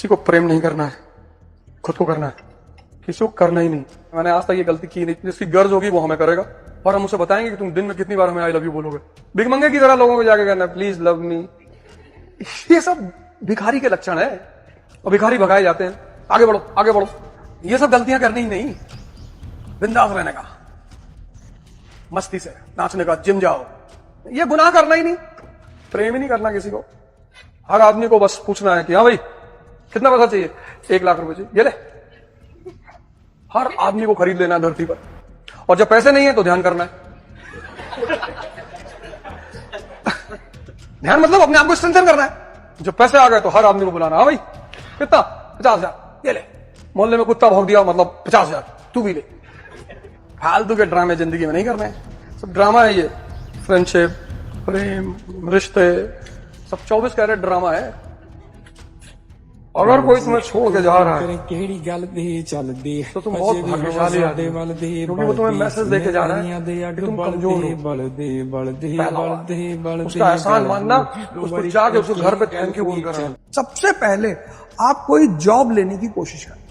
किसी को प्रेम नहीं करना है, खुद को करना है, किसी को करना ही नहीं। मैंने आज तक ये गलती की नहीं। जिसकी गर्ज होगी वो हमें करेगा और हम उसे बताएंगे कि तुम दिन में कितनी बार हमें आई लव यू बोलोगे। भिखमंगे की तरह लोगों को जाके कहना प्लीज लव मी, ये सब भिखारी के लक्षण है और भिखारी भगाए जाते हैं। आगे बढ़ो आगे बढ़ो, ये सब गलतियां करनी ही नहीं। बिंदास रहने का, मस्ती से नाचने का, जिम जाओ, ये गुनाह करना ही नहीं। प्रेम ही नहीं करना किसी को। हर आदमी को बस पूछना है कि हाँ भाई कितना पैसा चाहिए, 1 लाख रुपए चाहिए, ये ले। हर आदमी को खरीद लेना धरती पर, और जब पैसे नहीं है तो ध्यान करना है। ध्यान मतलब अपने आप को स्ट्रेंथन करना है। जब पैसे आ गए तो हर आदमी को बुलाना, हाँ भाई कितना, 50,000, ये ले। मोहल्ले में कुत्ता भौंक दिया मतलब 50,000, तू भी ले। फालतू के ड्रामे जिंदगी में नहीं करने हैं, सब ड्रामा है ये। फ्रेंडशिप, प्रेम, रिश्ते, सब 24 कैरेट ड्रामा है। अगर कोई तुम्हें छोड़ के जा रहा है तो तुम बहुत भाग्यशाली आदमी हो, क्योंकि वो तुम्हें मैसेज देके जा रहा है कि तुम कमजोर हो। उसका एहसान मानना, उसको जाके उसको घर पे थैंक यू बोलकर। सबसे पहले आप कोई जॉब लेने की कोशिश करें,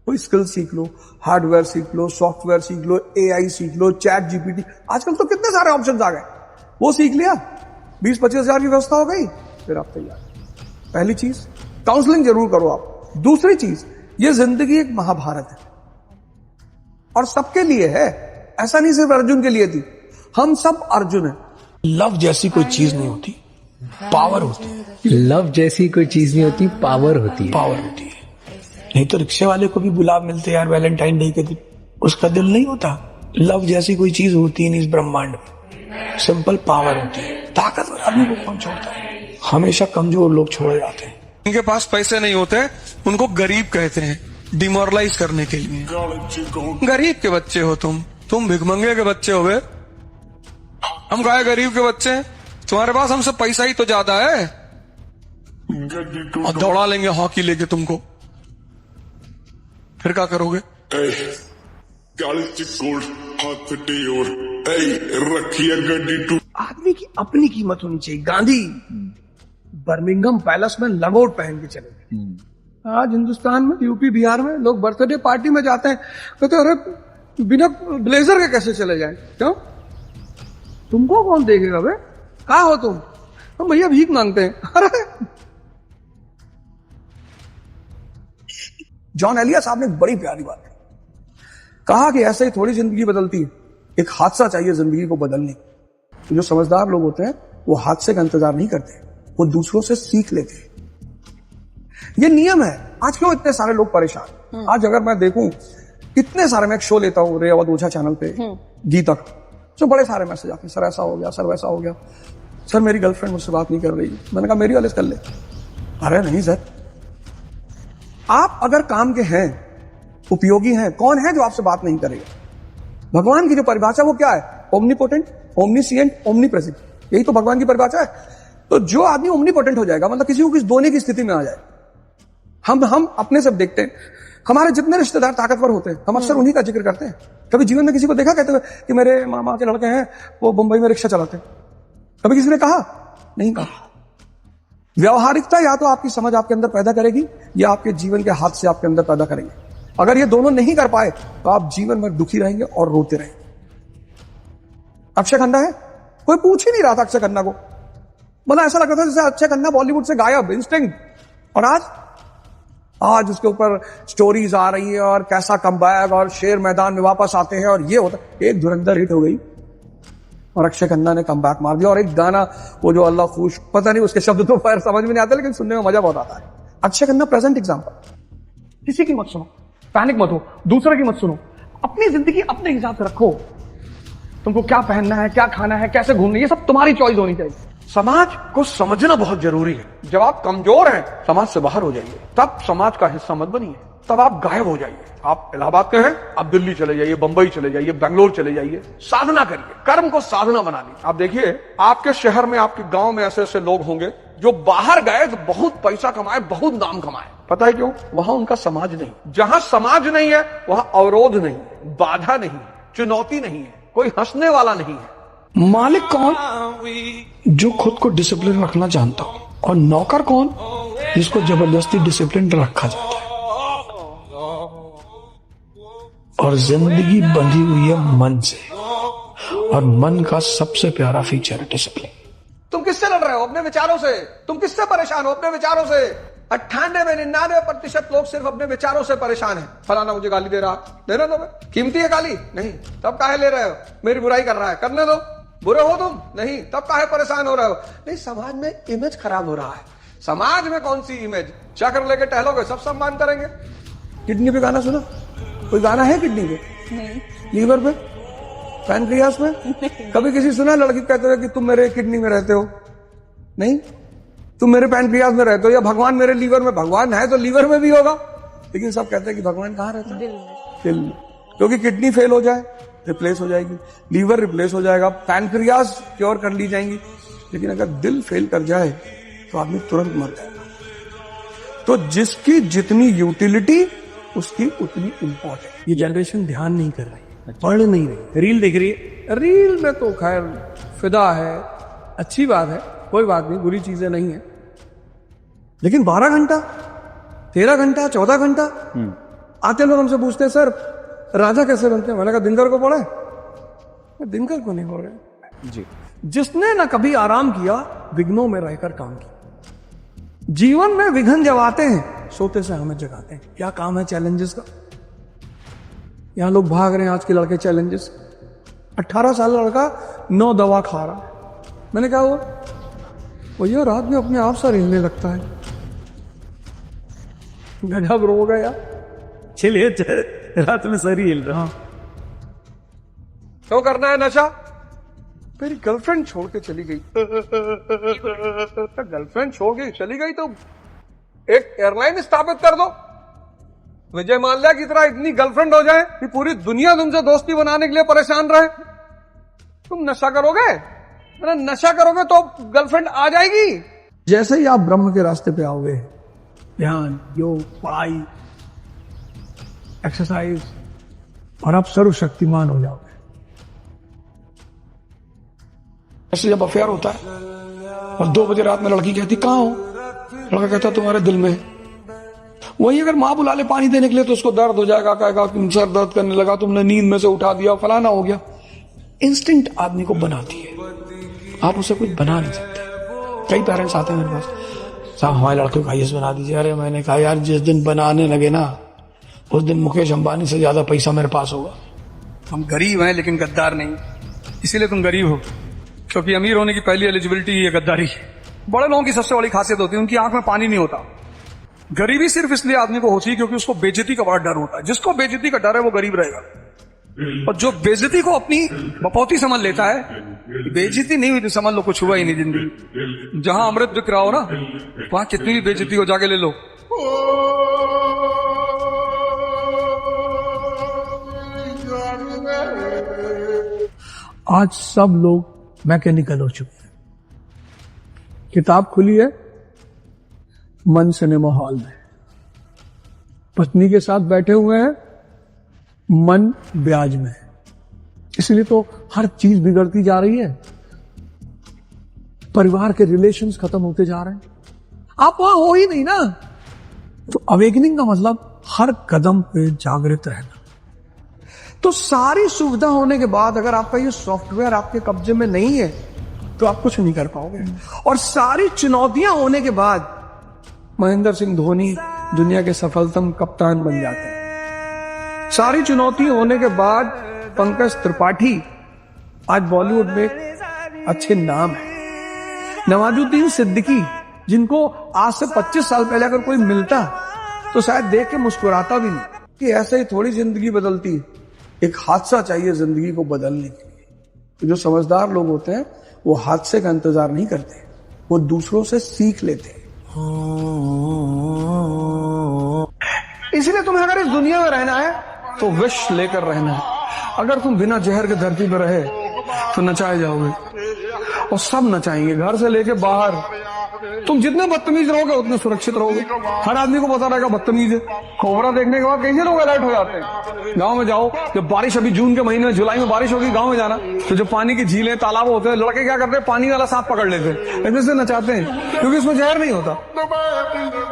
कोई स्किल सीख लो, हार्डवेयर सीख लो, सॉफ्टवेयर सीख लो, एआई सीख लो, चैट जीपीटी, आजकल तो कितने सारे ऑप्शंस आ गए। वो सीख लिया, 20-25 हजार की व्यवस्था हो गई, फिर आप तैयार। पहली चीज काउंसलिंग जरूर करो आप। दूसरी चीज, ये जिंदगी एक महाभारत है और सबके लिए है, ऐसा नहीं सिर्फ अर्जुन के लिए थी। हम सब अर्जुन हैं। लव जैसी कोई चीज नहीं होती, पावर होती है। लव जैसी कोई चीज नहीं होती, पावर होती है। पावर होती है। नहीं तो रिक्शे वाले को भी गुलाब मिलते यार वैलेंटाइन डे के दिन, उसका दिल नहीं होता। लव जैसी कोई चीज होती नहीं इस ब्रह्मांड में, सिंपल पावर होती है। ताकतवर आदमी को कौन छोड़ता है, हमेशा कमजोर लोग छोड़े जाते हैं। उनके पास पैसे नहीं होते, उनको गरीब कहते हैं, डिमोरलाइज करने के लिए। गरीब के बच्चे हो तुम भिखमंगे के बच्चे हो। हम गाय गरीब के बच्चे हैं, तुम्हारे पास हमसे पैसा ही तो ज्यादा है और दौड़ा लेंगे हॉकी लेके तुमको, फिर क्या करोगे? आदमी की अपनी कीमत होनी चाहिए। गांधी बर्मिंघम पैलेस में लंगोट पहन के चले गए। आज हिंदुस्तान में, यूपी बिहार में लोग बर्थडे पार्टी में जाते हैं, कहते अरे बिना ब्लेजर के कैसे चले जाएं? क्यों? तुमको कौन देखेगा बे? कहा हो तुम? हम भैया भीख मांगते हैं। अरे जॉन एलिया साहब ने एक बड़ी प्यारी बात कहा कि ऐसे ही थोड़ी जिंदगी बदलती है, एक हादसा चाहिए जिंदगी को बदलने। तो जो समझदार लोग होते हैं वो हादसे का इंतजार नहीं करते, वो दूसरों से सीख लेते हैं। ये नियम है। आज क्यों इतने सारे लोग परेशान? आज अगर मैं देखूं, इतने सारे, मैं एक शो लेता हूं रेवत ओझा चैनल पे, गीता का, तो बड़े सारे मैसेज आते हैं, सर ऐसा हो गया, सर वैसा हो गया, सर मेरी गर्लफ्रेंड मुझसे बात नहीं कर रही। मैंने कहा मेरी वाले कर ले। अरे नहीं सर, आप अगर काम के हैं, उपयोगी हैं, कौन है जो आपसे बात नहीं करेगा? भगवान की जो परिभाषा वो क्या है? ओमनीपोटेंट, ओमनीसिएंट, ओमनीप्रेजेंट, यही तो भगवान की परिभाषा है। तो जो आदमी ओमनीपोटेंट हो जाएगा, मतलब किसी को कुछ दोने की स्थिति में आ जाए। हम अपने सब देखते हैं, हमारे जितने रिश्तेदार ताकतवर होते हैं, हम अक्सर उन्हीं का जिक्र करते हैं। कभी जीवन में किसी को देखा कहते हुए कि मेरे मामा के लड़के हैं, वो मुंबई में रिक्शा चलाते हैं? कभी किसी ने कहा? नहीं कहा। व्यवहारिकता या तो आपकी समझ आपके अंदर पैदा करेगी या आपके जीवन के हाथ से आपके अंदर पैदा करेंगे। अगर ये दोनों नहीं कर पाए तो आप जीवन में दुखी रहेंगे और रोते रहेंगे। अक्षय खन्ना है, कोई पूछ ही नहीं रहा था अक्षय खन्ना को। मतलब ऐसा लगता था जैसे अक्षय खन्ना बॉलीवुड से गायब, इंस्टिंक्ट। और आज उसके ऊपर स्टोरीज आ रही है और कैसा कमबैक, और शेर मैदान में वापस आते हैं और ये होता। एक धुरंधर हिट हो गई और अक्षय खन्ना ने कमबैक मार दिया। और एक गाना वो जो अल्लाह खुश, पता नहीं उसके शब्द तो खैर समझ में नहीं आते, लेकिन सुनने में मजा बहुत आता है। Akshay Khanna present example. किसी की मत सुनो, पैनिक मत हो, दूसरे की मत सुनो, अपनी जिंदगी अपने हिसाब से रखो। तुमको क्या पहनना है, क्या खाना है, कैसे घूमना है, ये सब तुम्हारी चॉइस होनी चाहिए। समाज को समझना बहुत जरूरी है। जब आप कमजोर हैं, समाज से बाहर हो जाइए, तब समाज का हिस्सा मत बनिए, तब आप गायब हो जाइए। आप इलाहाबाद के हैं, आप दिल्ली चले जाइए, बंबई चले जाइए, बेंगलोर चले जाइए, साधना करिए, कर्म को साधना बना लीजिए। आप देखिए आपके शहर में, आपके गांव में ऐसे ऐसे लोग होंगे जो बाहर गए तो बहुत पैसा कमाए, बहुत नाम कमाए। पता है क्यों? वहां उनका समाज नहीं। जहां समाज नहीं है वहां अवरोध नहीं, बाधा नहीं, चुनौती नहीं है, कोई हंसने वाला नहीं है। मालिक कौन? जो खुद को डिसिप्लिन रखना जानता हो, और नौकर कौन? जिसको जबरदस्ती डिसिप्लिन रखा जाता है। और जिंदगी बंधी हुई है मन से, और मन का सबसे प्यारा फीचर है डिसिप्लिन। तुम किससे लड़ रहे हो? अपने विचारों से। तुम किससे परेशान हो? अपने विचारों से। 98-99% लोग सिर्फ अपने विचारों से परेशान हैं। फलाना मुझे गाली दे रहा, देने दो। कीमती है गाली? नहीं, तब काहे ले रहे हो? मेरी बुराई कर रहा है, करने दो। बुरे हो तुम? नहीं, तब काहे परेशान हो रहे हो? नहीं, समाज में इमेज खराब हो रहा है। समाज में कौन सी इमेज? चक्र लेके टहलोगे, सब सम्मान करेंगे। किडनी पे गाना सुना? कोई गाना है किडनी पे? नहीं। लीवर पे? पैनक्रियास में? कभी किसी सुना लड़की कहते हुए कि तुम मेरे किडनी में रहते हो? नहीं। तुम मेरे पैनक्रियास में रहते हो, या भगवान मेरे लीवर में। भगवान है तो लीवर में भी होगा, लेकिन सब कहते हैं कि भगवान कहाँ रहता है? दिल में। क्योंकि किडनी फेल हो जाए, रिप्लेस हो जाएगी, लीवर रिप्लेस हो जाएगा, पैनक्रियास क्योर कर ली जाएंगी, लेकिन अगर दिल फेल कर जाए तो आदमी तुरंत मर जाएगा। तो जिसकी जितनी यूटिलिटी उसकी उतनी इंपॉर्टेंट। ये जनरेशन ध्यान नहीं कर रही, पढ़ नहीं रही, रील देख रही है। रील में तो खैर फिदा है, अच्छी बात है, कोई बात नहीं, बुरी चीजें नहीं है। लेकिन 12 घंटा, 13 घंटा, 14 घंटा आते लोग हमसे पूछते हैं, सर राजा कैसे बनते हैं? मैंने कहा दिनकर को पढ़े? दिनकर को नहीं पढ़े जी। जिसने ना कभी आराम किया, विघ्नों में रहकर काम किया। जीवन में विघ्न जब आते हैं, सोते से हमें जगाते हैं। क्या काम है चैलेंजेस का? यहां लोग भाग रहे हैं आज के लड़के चैलेंजेस। 18 साल लड़का 9 दवा खा रहा है। मैंने कहा वो भैया रात में अपने आप सर हिलने लगता है। गजब रोग है यार। चलिए रात में सर ही हिल रहा। तो करना है नशा? मेरी गर्लफ्रेंड छोड़ के चली गई। गर्लफ्रेंड छोड़ के चली गई तो एक एयरलाइन स्थापित कर दो। विजय माल्या की तरह इतनी गर्लफ्रेंड हो जाए कि पूरी दुनिया तुमसे दोस्ती बनाने के लिए परेशान रहे। तुम नशा करोगे, नशा करोगे तो गर्लफ्रेंड आ जाएगी। जैसे ही आप ब्रह्म के रास्ते पे आओगे, ध्यान, योग, पढ़ाई, एक्सरसाइज, और आप सर्वशक्तिमान हो जाओगे। ऐसे जब अफेयर होता है और 2 बजे रात में लड़की कहती कहाँ हो? लड़का कहता तुम्हारे दिल में। वही अगर माँ बुला ले पानी देने के लिए तो उसको दर्द हो जाएगा, कहेगा सर दर्द करने लगा, तुमने नींद में से उठा दिया, फलाना हो गया। इंस्टिंक्ट आदमी को बनाती है, आप उसे कुछ बना नहीं सकते। कई पेरेंट्स आते हैं मेरे पास, साहब हमारे लड़के को IAS बना दीजिए। अरे मैंने कहा यार जिस दिन बनाने लगे ना, उस दिन मुकेश अंबानी से ज्यादा पैसा मेरे पास होगा। हम गरीब हैं लेकिन गद्दार नहीं, इसीलिए तुम गरीब हो। क्योंकि अमीर होने की पहली एलिजिबिलिटी है गद्दारी। बड़े लोगों की सबसे बड़ी खासियत होती है उनकी आंख में पानी नहीं होता। गरीबी सिर्फ इसलिए आदमी को होती है क्योंकि उसको बेइज्जती का बड़ा डर होता है। जिसको बेइज्जती का डर है वो गरीब रहेगा। और जो बेइज्जती को अपनी बपौती समझ लेता है, बेइज्जती नहीं हुई तो समझ लो कुछ हुआ ही नहीं जिंदगी। जहां अमृत बिक रहा हो ना, वहां कितनी भी बेइज्जती हो जाके ले लो। आज सब लोग मैकेनिकल हो चुके हैं। किताब खुली है मन सिनेमा हॉल में, पत्नी के साथ बैठे हुए हैं, मन ब्याज में है। इसलिए तो हर चीज बिगड़ती जा रही है, परिवार के रिलेशंस खत्म होते जा रहे हैं। आप वहां हो ही नहीं ना। तो अवेकनिंग का मतलब हर कदम पे जागृत रहना। तो सारी सुविधा होने के बाद अगर आपका ये सॉफ्टवेयर आपके कब्जे में नहीं है तो आप कुछ नहीं कर पाओगे। और सारी चुनौतियां होने के बाद महेंद्र सिंह धोनी दुनिया के सफलतम कप्तान बन जाते हैं। सारी चुनौती होने के बाद पंकज त्रिपाठी आज बॉलीवुड में अच्छे नाम है। नवाजुद्दीन सिद्दीकी, जिनको आज से 25 साल पहले अगर कोई मिलता तो शायद देख के मुस्कुराता भी नहीं। कि ऐसे ही थोड़ी जिंदगी बदलती है, एक हादसा चाहिए जिंदगी को बदलने के लिए। तो जो समझदार लोग होते हैं वो हादसे का इंतजार नहीं करते, वो दूसरों से सीख लेते हैं। इसलिए तुम्हें अगर इस दुनिया में रहना है तो विष लेकर रहना है। अगर तुम बिना जहर के धरती पर रहे तो नचाए जाओगे, और सब नचाएंगे, घर से लेके बाहर। तुम जितने बदतमीज रहोगे उतने सुरक्षित रहोगे। हर आदमी को पता रहेगा बदतमीज है। कोबरा देखने के बाद कैसे लोग अलर्ट हो जाते हैं। गांव में जाओ, जब बारिश, अभी जून के महीने में, जुलाई में बारिश होगी, गांव में जाना, तो जो पानी की झीलें तालाब होते हैं, लड़के क्या करते हैं, पानी वाला सांप पकड़ लेते हैं, ऐसे से नचाते हैं, क्योंकि उसमें जहर नहीं होता।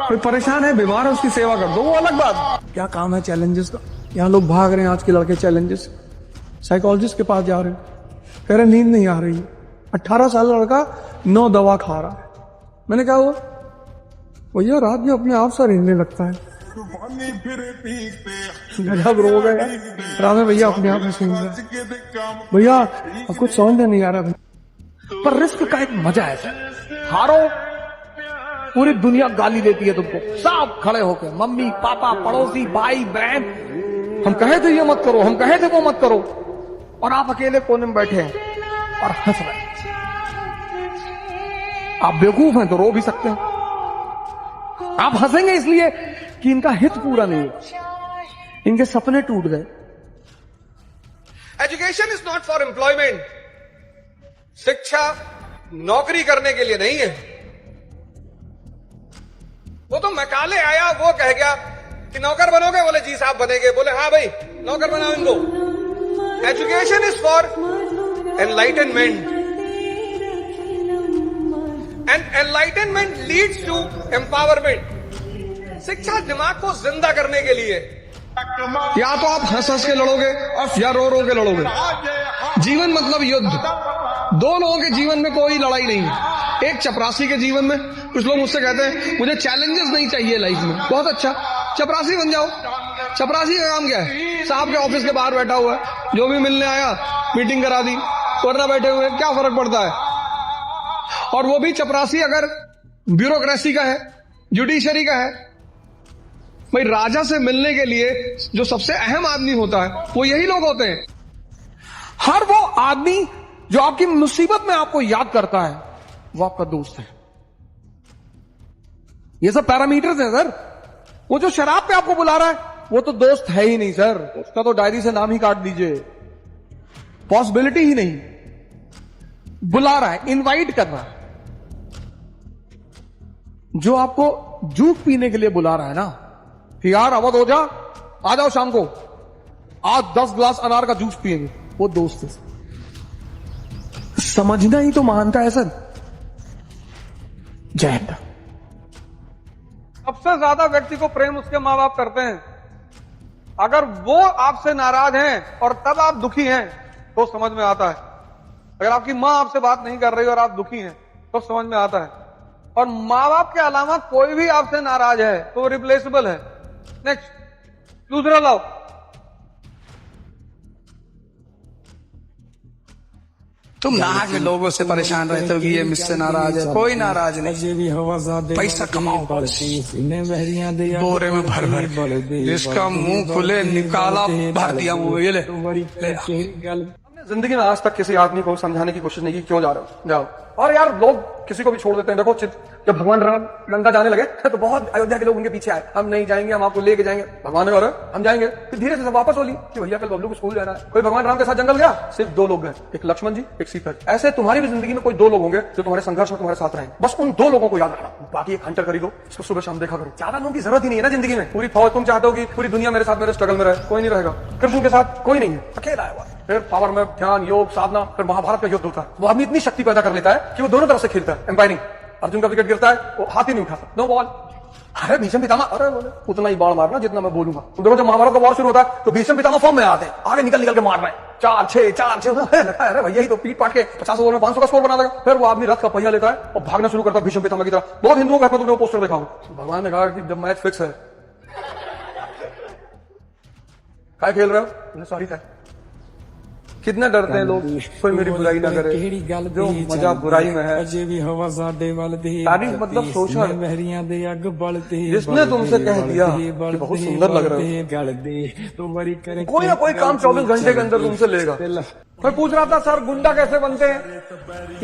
कोई परेशान है, बीमार है, उसकी सेवा कर दो, वो अलग बात। क्या काम है चैलेंजेस का। यहाँ लोग भाग रहे हैं आज के लड़के चैलेंजेस। साइकोलॉजिस्ट के पास जा रहे हैं, कह रहे नींद नहीं आ रही है। 18 साल लड़का 9 दवा खा रहा है। मैंने कहा हुआ, भैया रात में अपने आप सा रेंगने लगता है। गजब रोग है यार। रात में भैया अपने आप हंसेंगे। भैया अब कुछ समझ में नहीं आ रहा, पर रिस्क का एक मजा है सर। हारो, पूरी दुनिया गाली देती है तुमको, सब खड़े होकर, मम्मी पापा पड़ोसी भाई बहन, हम कहे थे ये मत करो, हम कहे थे वो मत करो, और आप अकेले कोने में बैठे हैं और हंस रहे हैं। आप बेवकूफ हैं तो रो भी सकते हैं। आप हंसेंगे इसलिए कि इनका हित पूरा नहीं हुआ, इनके सपने टूट गए। Education is not for employment. शिक्षा नौकरी करने के लिए नहीं है। वो तो मैकाले आया, वो कह गया कि नौकर बनोगे, बोले जी साहब बनेंगे, बोले हाँ भाई नौकर बनाओ इनको। Education is for enlightenment, and enlightenment leads to empowerment. शिक्षा दिमाग को जिंदा करने के लिए। या तो आप हंस हंस के लड़ोगे या रो रो के लड़ोगे। जीवन मतलब युद्ध। दो लोगों के जीवन में कोई लड़ाई नहीं है। एक चपरासी के जीवन में, कुछ लोग मुझसे कहते हैं मुझे चैलेंजेस नहीं चाहिए लाइफ में। बहुत अच्छा, चपरासी बन जाओ। चपरासी का काम क्या है, साहब के ऑफिस के बाहर बैठा हुआ है, जो भी मिलने आया मीटिंग करा दी, वरना बैठे हुए, क्या फर्क पड़ता है। और वो भी चपरासी अगर ब्यूरोक्रेसी का है, जुडिशरी का है। भाई राजा से मिलने के लिए जो सबसे अहम आदमी होता है वो यही लोग होते हैं। हर वो आदमी जो आपकी मुसीबत में आपको याद करता है वो आपका दोस्त है। ये सब पैरामीटर्स हैं सर। वो जो शराब पे आपको बुला रहा है वो तो दोस्त है ही नहीं सर, उसका तो डायरी से नाम ही काट दीजिए, पॉसिबिलिटी ही नहीं। बुला रहा है, इनवाइट कर रहा है। जो आपको जूस पीने के लिए बुला रहा है ना कि यार अवध हो जा, आ जाओ शाम को, आज 10 ग्लास अनार का जूस पिएंगे, वो दोस्त है। समझना ही तो मानता है सर। जय हिंद। सबसे ज्यादा व्यक्ति को प्रेम उसके मां बाप करते हैं। अगर वो आपसे नाराज हैं और तब आप दुखी हैं तो समझ में आता है। अगर आपकी मां आपसे बात नहीं कर रही और आप दुखी हैं तो समझ में आता है। और मां बाप के अलावा कोई भी आपसे नाराज है तो रिप्लेसेबल है। नेक्स्ट, दूसरा लाओ। तुम नहा के लोगों से परेशान रहते हो कि ये मुझसे नाराज है। कोई नाराज नहीं, पैसा कमाओ, बोरे में भर भर, जिसका मुंह खुले निकाला भर दिया मुंह। ये ले। जिंदगी में आज तक किसी आदमी को समझाने की कोशिश नहीं की क्यों जा रहे हो, जाओ। और यार लोग किसी को भी छोड़ देते हैं। देखो जब भगवान राम लंका जाने लगे तो बहुत अयोध्या के लोग उनके पीछे आए, हम नहीं जाएंगे, हम आपको लेके जाएंगे। भगवान ने कहा हम जाएंगे। फिर धीरे से वापस बोली कि भैया कल बबलू को स्कूल जाना है। कोई भगवान राम के साथ जंगल गया, सिर्फ 2 लोग गए, एक लक्ष्मण जी, एक सीता जी। ऐसे तुम्हारी भी जिंदगी में कोई 2 लोग होंगे जो तुम्हारे संघर्ष में तुम्हारे साथ रहेंगे। बस उन 2 लोगों को याद रखना, बाकी एक हंटर खरीदो, इसको सुबह शाम देखा करो। ज्यादा लोगों की जरूरत ही नहीं है ना जिंदगी में। पूरी फौज, तुम चाहते हो कि पूरी दुनिया मेरे साथ मेरे स्ट्रगल में रहे, कोई नहीं रहेगा। कृष्ण के साथ कोई नहीं है, अकेला है। फिर पावर में ध्यान, योग, साधना, फिर महाभारत का युद्ध होता है। वो आदमी इतनी शक्ति पैदा कर लेता है कि वो दोनों तरफ से खेलता है, एम्पायरिंग। अर्जुन का विकेट गिरता है, वो हाथ ही नहीं उठा सकता, नो बॉल। अरे भीष्म पितामह, अरे बोले उतना ही बाण मारना जितना मैं बोलूंगा। तुम देखो जब महाभारत का वॉर शुरू होता है तो भीष्म पितामह फॉर्म में आते हैं, आगे निकल निकल के मार रहे हैं, 4-6 अरे भैया ही तो पीट पाट के 50 ओवर में 500 का स्कोर बना देगा। फिर वो आदमी रथ का पहिया लेता है और भागना शुरू करता है भीष्म पितामह की तरह। बहुत हिंदुओं का तुमने वो पोस्टर देखा होगा। भगवान ने कहा कि जब मैच फिक्स है, क्या खेल रहे हो, सॉरी सर। कितना डरते हैं लोग कोई मेरी बुराई ना करे, जो मजा बुराई में है। तारीफ मतलब सोशल। जिसने तुमसे कह दिया कि बहुत सुंदर लग रहे हो, कोई ना कोई काम 24 घंटे के अंदर तुमसे लेगा। मैं पूछ रहा था सर गुंडा कैसे बनते हैं,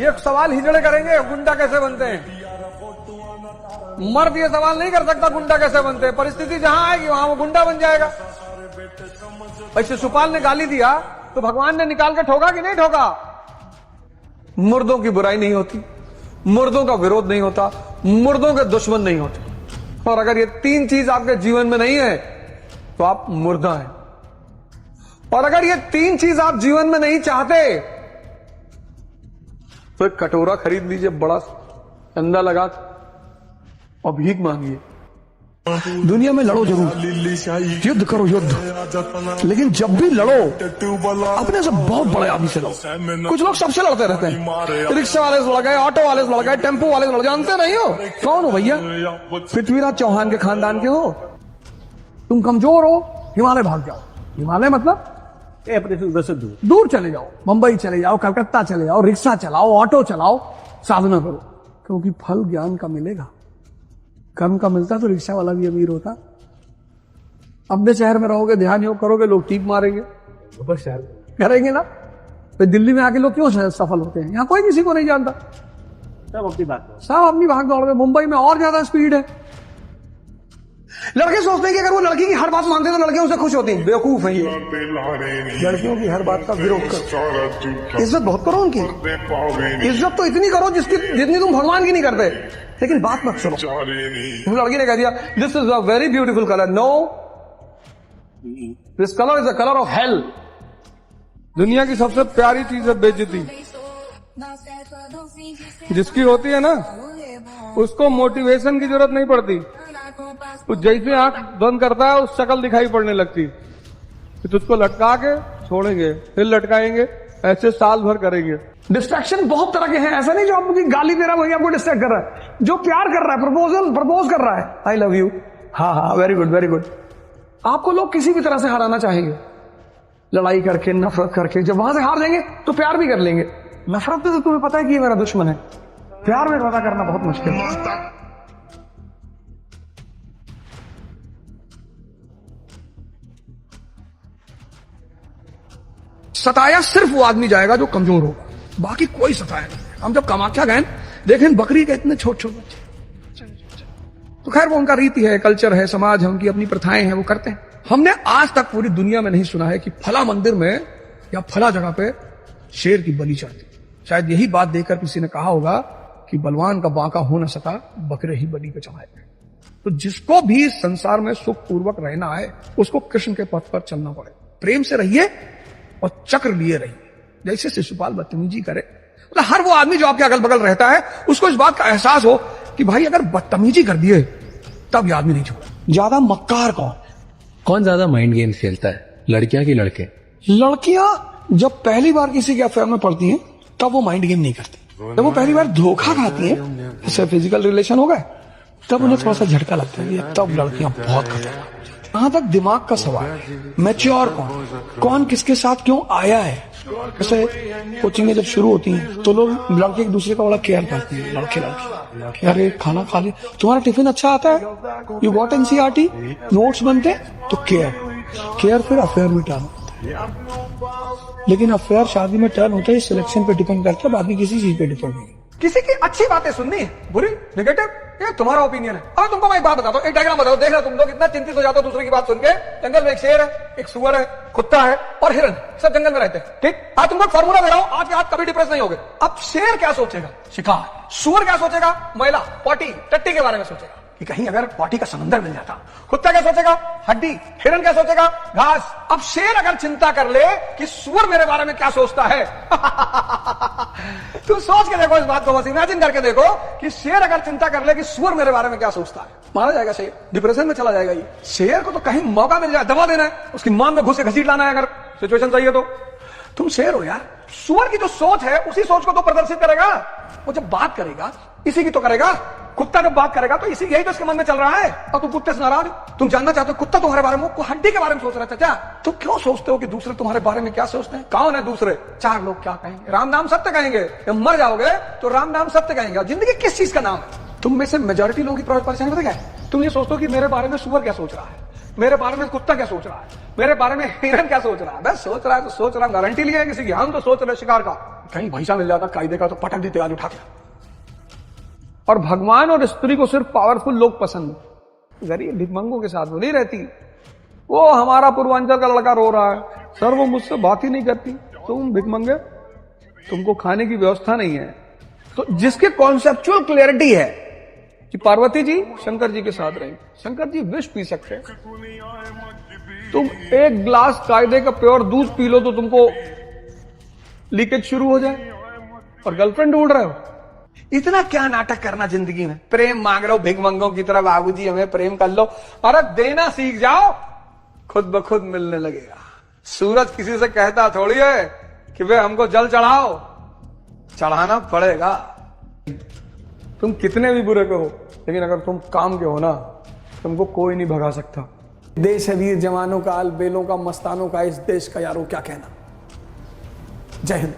ये सवाल हिजड़े करेंगे, गुंडा कैसे बनते हैं। मर्द ये सवाल नहीं कर सकता गुंडा कैसे बनते हैं। परिस्थिति जहां आएगी वहां वो गुंडा बन जाएगा। ऐसे शिशुपाल ने गाली दिया तो भगवान ने निकाल के ठोका कि नहीं ठोका। मुर्दों की बुराई नहीं होती, मुर्दों का विरोध नहीं होता, मुर्दों के दुश्मन नहीं होते। और अगर ये 3 चीज आपके जीवन में नहीं है तो आप मुर्दा हैं। और अगर ये 3 चीज आप जीवन में नहीं चाहते तो एक कटोरा खरीद लीजिए बड़ा, अंडा लगा और भीख मांगिए। दुनिया में लड़ो जरूर, युद्ध करो युद्ध, लेकिन जब भी लड़ो अपने से बहुत बड़े आदमी से लड़ो। कुछ लोग सबसे लड़ते रहते हैं, रिक्शा वाले से लड़ गए, ऑटो वाले से लड़ गए, टेम्पो वाले से लड़, जानते नहीं हो कौन हो भैया? पृथ्वीराज चौहान के खानदान के हो। तुम कमजोर हो, हिमालय भाग जाओ। हिमालय मतलब उधर से दूर दूर चले जाओ, मुंबई चले जाओ, कलकत्ता चले जाओ, रिक्शा चलाओ, ऑटो चलाओ, साधना करो, क्योंकि फल ज्ञान का मिलेगा। कर्म का मिलता तो रिक्शा वाला भी अमीर होता। अपने शहर में रहोगे, ध्यान योग करोगे, लोग टीप मारेंगे, करेंगे ना। तो दिल्ली में आके लोग क्यों सफल होते हैं? यहाँ कोई किसी को नहीं जानता, सब अपनी बात। सब अपनी भाग दौड़ में। मुंबई में और ज्यादा स्पीड है। लड़के सोचते हैं कि अगर वो लड़की की हर बात मानते तो लड़कियां उससे खुश होती हैं। बेवकूफ है ये। लड़कियों की हर बात का विरोध करो, इज्जत बहुत करो उनकी। इज्जत तो इतनी करो जितनी तुम भगवान की नहीं करते, लेकिन बात मत सुनो। लड़की ने कह दिया this is a very beautiful colour, no this colour is a colour of hell. दुनिया की सबसे प्यारी चीज है बेइज्जती। जिसकी होती है ना उसको मोटिवेशन की जरूरत नहीं पड़ती। वो जैसे आंख बंद करता है उस शक्ल दिखाई पड़ने लगती। फिर तुझको लटका के छोड़ेंगे, फिर लटकाएंगे, ऐसे साल भर करेंगे। डिस्ट्रैक्शन बहुत तरह के हैं। ऐसा नहीं जो आपकी गाली दे रहा है वही आपको डिस्ट्रैक्ट कर रहा है। जो प्यार कर रहा है, प्रपोज कर रहा है, आई लव यू, हाँ, वेरी गुड वेरी गुड। आपको लोग किसी भी तरह से हराना चाहेंगे, लड़ाई करके, नफरत करके। जब वहां से हार जाएंगे तो प्यार भी कर लेंगे। नफरत में तो तुम्हें पता है कि ये मेरा दुश्मन है, प्यार में वादा करना बहुत मुश्किल है। सताया सिर्फ वो आदमी जाएगा जो कमजोर होगा, बाकी कोई सताया नहीं। हम जब कामाख्या गए देखें बकरी के इतने छोटे छोटे बच्चे, तो खैर वो उनका रीति है, कल्चर है, समाज है, उनकी अपनी प्रथाएं हैं, वो करते हैं। हमने आज तक पूरी दुनिया में नहीं सुना है कि फला मंदिर में या फला जगह पे शेर की बलि चढ़ती। शायद यही बात देखकर किसी ने कहा होगा कि बलवान का बांका हो न सका, बकरे ही बलि पे चढ़ाए गए। तो जिसको भी संसार में सुख पूर्वक रहना है उसको कृष्ण के पथ पर चलना पड़े। प्रेम से रहिए और चक्र लिए रहिए। जैसे शिशुपाल बदतमीजी करे, मतलब हर वो आदमी जो आपके अगल बगल रहता है उसको इस बात का एहसास हो कि भाई अगर बदतमीजी कर दिए तब ये आदमी नहीं छोड़ा। ज्यादा मक्कार कौन ज्यादा माइंड गेम्स खेलता है, लड़कियां की लड़के? लड़कियां जब पहली बार किसी के अफेयर में पड़ती हैं तब वो माइंड गेम नहीं करती। जब वो पहली बार धोखा खाती हैं, जैसे फिजिकल रिलेशन हो गए, तब उन्हें थोड़ा सा झटका लगता है, तब लड़कियां बहुत खतरनाक। जहां तक दिमाग का सवाल, मैच्योर कौन किसके साथ क्यों आया है। जैसे कोचिंग जब शुरू होती है तो लोग लड़के एक दूसरे का बड़ा केयर करते हैं, लड़के लड़के, यार खाना खा लिया, तुम्हारा टिफिन अच्छा आता है, यू गॉट एनसीईआरटी, नोट्स बनते, तो केयर फिर अफेयर में टर्न होता है। लेकिन अफेयर शादी में टर्न होता है, सिलेक्शन पे डिपेंड करता है, बाकी किसी चीज पे डिपेंड नहीं। किसी की अच्छी बातें सुननी है, बुरी नेगेटिव, ये तुम्हारा ओपिनियन है। अब तुमको मैं एक बात बताता हूँ, एक डायग्राम बताओ, देख रहे तुम लोग इतना चिंतित हो जाते हो दूसरे की बात सुन के। जंगल में एक शेर है, एक सुअर है, कुत्ता है और हिरन, सब जंगल में रहते हैं, ठीक। आज तुमको फॉर्मूला दे रहा हूं, आज के आज कभी डिप्रेस नहीं होगे। अब शेर क्या सोचेगा? शिकार। सुअर क्या सोचेगा? मैला, पॉटी, टट्टी के बारे में सोचेगा कि कहीं अगर पॉटी का समंदर मिल जाता। कुत्ता क्या सोचेगा? हड्डी। हिरन क्या सोचेगा? घास। अब शेर अगर चिंता कर ले कि सुअर मेरे बारे में क्या सोचता है तुम सोच के देखो इस बात को, बस इमेजिन करके देखो कि शेर अगर चिंता कर ले कि सुअर मेरे बारे में क्या सोचता है, मारा जाएगा शेर, डिप्रेशन में चला जाएगा। ये शेर को तो कहीं मौका मिल जाए, दबा देना है, उसकी मान में घुस के घसीट लाना है अगर सिचुएशन सही है तो। तुम शेर हो यार। सुअर की जो सोच है उसी सोच को तो प्रदर्शित करेगा। वो जब बात करेगा इसी की तो करेगा। कुत्ता जब बात करेगा तो इसी यही तो उसके मन में चल रहा है। और तुम कुत्ते से नाराज हो, तुम जानना चाहते हो कुत्ता तुम्हारे बारे में, हड्डी के बारे में सोच रहा था क्या? तुम क्यों सोचते हो कि दूसरे तुम्हारे बारे में क्या सोचते हैं? कौन है दूसरे? 4 लोग क्या कहेंगे? राम नाम सत्य कहेंगे। जब मर जाओगे तो राम नाम सत्य कहेंगे। जिंदगी किस चीज का नाम है? तुम में से मेजोरिटी लोगों की परेशानी पता क्या है? तुम ये सोचते हो कि मेरे बारे में सुअर क्या सोच रहा है, मेरे बारे में कुत्ता क्या सोच रहा है, मेरे बारे में हिरन क्या सोच रहा है। बस सोच रहा है तो सोच रहा है, गारंटी लिया है किसी की। हम तो सोच रहे शिकार का, कहीं भैंसा मिल जाता कायदे का तो पटक देते आज उठा के। और भगवान और स्त्री को सिर्फ पावरफुल लोग पसंद है, गरीब भिखमंगों के साथ वो नहीं रहती। वो हमारा पूर्वांचल का लड़का रो रहा है, सर वो मुझसे बात ही नहीं करती। तुम भिखमंगे, तुमको खाने की व्यवस्था नहीं है। तो जिसके कॉन्सेप्चुअल क्लियरिटी है कि पार्वती जी शंकर जी के साथ रहेंगे। शंकर जी विष पी सकते हैं, तुम एक ग्लास कायदे का प्योर दूध पी लो तो तुमको लीकेज शुरू हो जाए, और गर्लफ्रेंड ढूंढ रहे हो। इतना क्या नाटक करना जिंदगी में, प्रेम मांग रहे हो भिगमंगों की तरह, बाबूजी हमें प्रेम कर लो। अरे देना सीख जाओ, खुद ब खुद मिलने लगेगा। सूरज किसी से कहता थोड़ी है कि वे हमको जल चढ़ाओ, चढ़ाना पड़ेगा। तुम कितने भी बुरे के हो, लेकिन अगर तुम काम के हो ना, तुमको कोई नहीं भगा सकता। देश है वीर जवानों का, अलबेलों का, मस्तानों का, इस देश का यारों क्या कहना। जय हिंद।